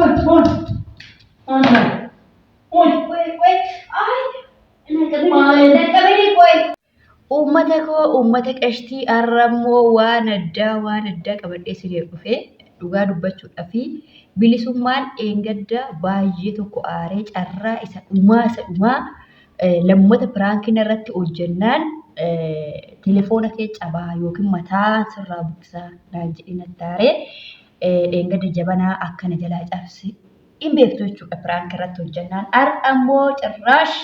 Phone. Mana? Wait. Ay, nagkabili ko eh. Uummata koo uummata qashtii arrammoo waan addaa qabadhee siree dhufee dhugaa dubbachuudhaa fi bilisummaan eengadda baay'ee tokko aaree carraa isa dhumaa lammata piraankiin irratti hojjennaan telefoona kee cabaa yookiin mataa sirraa buqqisaa naan jedhin attaaree eengadda jabanaa akkana jalaa cabse hin beektu jechuudha piraank irratti hojjennaan ar'ammoo carraash.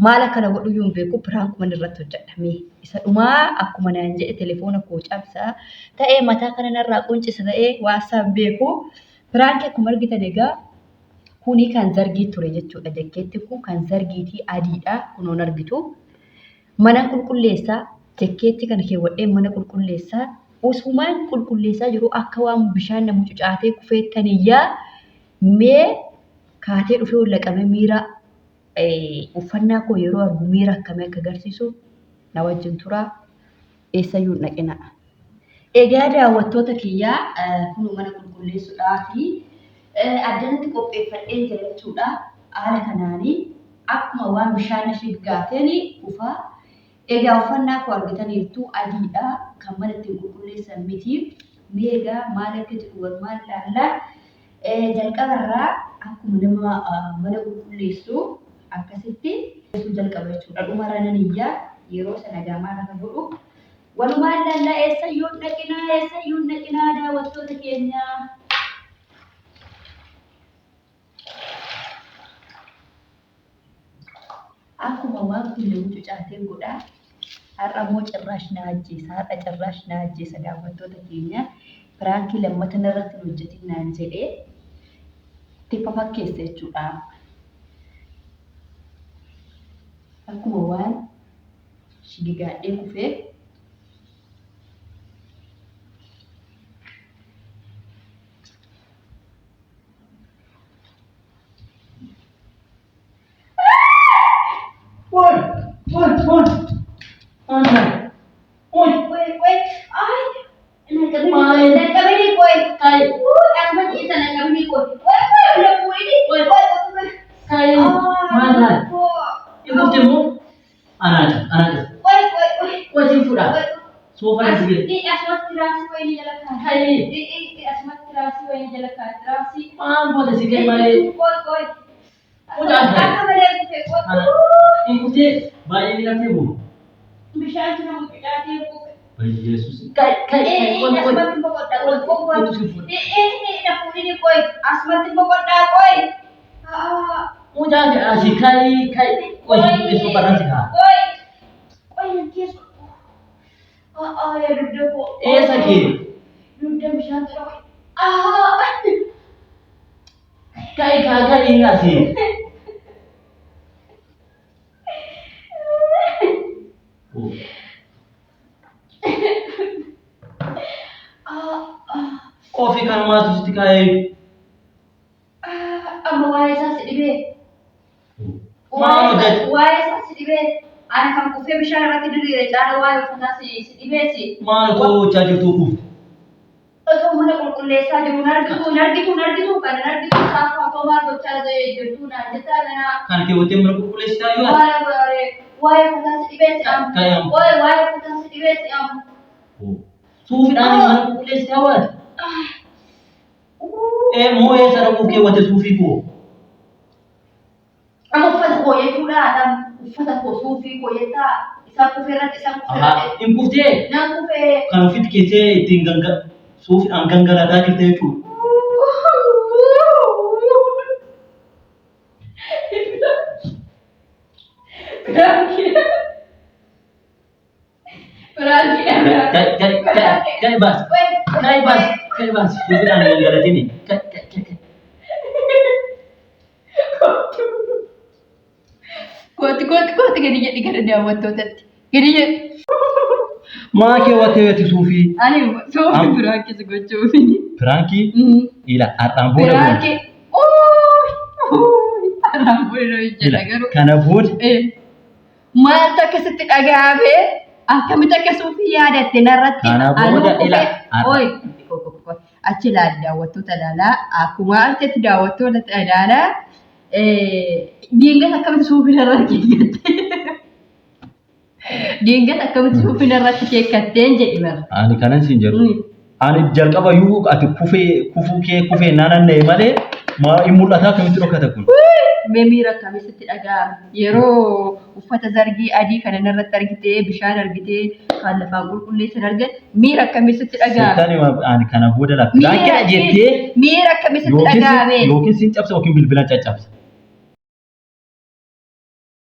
Maala kana godhu yuun beeku piraankuma irratti hojjetame. Isa dhumaa akkuma naan jedhe telefoona koo cabsaa ta'ee mataa kana narraa quncisa ta'ee waasaaf beeku. Piraankii akkuma argitan egaa kuni kan zargii ture jechuudha. Jakkeetti kun kan zargiitii adiidha kunuun argitu. Mana qulqulleessaa jakkeetti kana keewwadhee mana qulqulleessaa usumaan qulqulleessaa jiru akka waan bishaan namu cucaatee kufeettaniyyaa mee kaatee dhufee laqame miira. Uffannaa koo yeroo argu miira akkamii akka agarsiisu na wajjin turaa eessayyuu dhaqina. Egaa daawwattoota kiyyaa kun mana qulqulleessuudhaa fi addanatti qopheeffadhee jira jechuudha. Haala kanaanii akkuma waan bishaan ishee gaateen dhufaa. Egaa uffannaa koo argitaniirtuu adiidha kan mana ittiin qulqulleessan miti. Meegaa maal akka jedhu walumaan ilaallaa jalqabarraa akkuma nama mana qulqulleessu. Akkasitti jalqaba jechuudha. Dhumarra nan iyyaa yeroo sana gaamaa lafa godhu walumaan ilaallaa eessayyuu dhaqinaa daawwattoota keenya. Akkuma waan kun nama cucaateen godhaa. Har'ammoo cirraash na ajjeesa daawwattoota keenya. Piraankii lammatan irratti hin hojjetin naan jedhee tippa fakkeessa jechuudha. Akkuma waan shigigaadhee kufee Sofa ni sige. Di asmatti raasii wayii jala kaa'e. Hai. Di asmatti raasii wayii jala kaa'e. Raasii. Buat sige malee. Koi. Udah ada. Akka malee kufe koi. Ikutnya banyak yang nanti bu. Bishaan cina mucaatii buke. Yesus. Kai. Asmatti boqodhaa koi. Itu sifur. Nafuudhi ni koi. Asmatti boqodhaa koi. Udah ada asik kai. Koi itu barang sih kah? Koi nanti ya duduk kok. Sakit. Duduk bishaan cina koi. Kai kagak ingat sih. Kopi kan masuk di kai. Amma waa'ee isaa si dhibee. Maal hojjetu? Waa'ee isaa si dhibee. Ani kan kufee bishaan irratti diriire caala waa'ee uffataa si dhibee si. Maal ta'uu hojjaa jirtu kun? Osoo mana qulqulleessaa jiru argitu kan argitu saafaa otoo maal gochaa jirtu naan jettaa ganaa. Kan keewwattee mana qulqulleessitaa yoo waa'ee uffataa si dhibee si amma. Waa'ee uffataa si dhibee si amma. Suufiidhaan mana qulqulleessitaa waan? Moo eessa dhaquu keewwatte suufii koo? Amma uffata koo jechuudha. Uffata koo suufii koo jettaa isaan kufee irratti. Hin kuftee? Naan kufee. Kan ofitti keessee ittiin suufiidhaan gangalataa jirte jechuudha. Kai bas. Suufiidhaan gangalatini. Kooti gadi jedhi gara daawwattootatti. Gadi jedhi. Maa keewwattee weeti suufii? Ani suufii piraankii gochuufi. Piraankii? Ila har'aan booda Piraankii. Har'aan booda hojjeta garuu. Kana booda? Maaltu akkasitti dhagahamee akkamitti akka suufii yaadatte narratti. Kana booda ila. achi laal daawwattoota ilaalaa akkuma arteetti daawwattoota ilaalaa diingas akkamitti suufina irratti keekkattee diingas akkamitti suufina irratti keekkatteen jedhi bara. Ani kanan siin jedhu ani jalqaba yuu ati kufee naanna'e malee maa hin mul'ataa akkamitti dhokata kun. Miira akkamitti dhaga'ama yeroo uffata zargii adii kana irratti argitee bishaan argitee kan lafaan qulqulleessan argan miira akkamitti dhaga'ama. Seetaan ani kana booda lafa jettee miira akkamitti dhaga'ame yookiin siin cabsa yookiin bilbilaan caccabsa.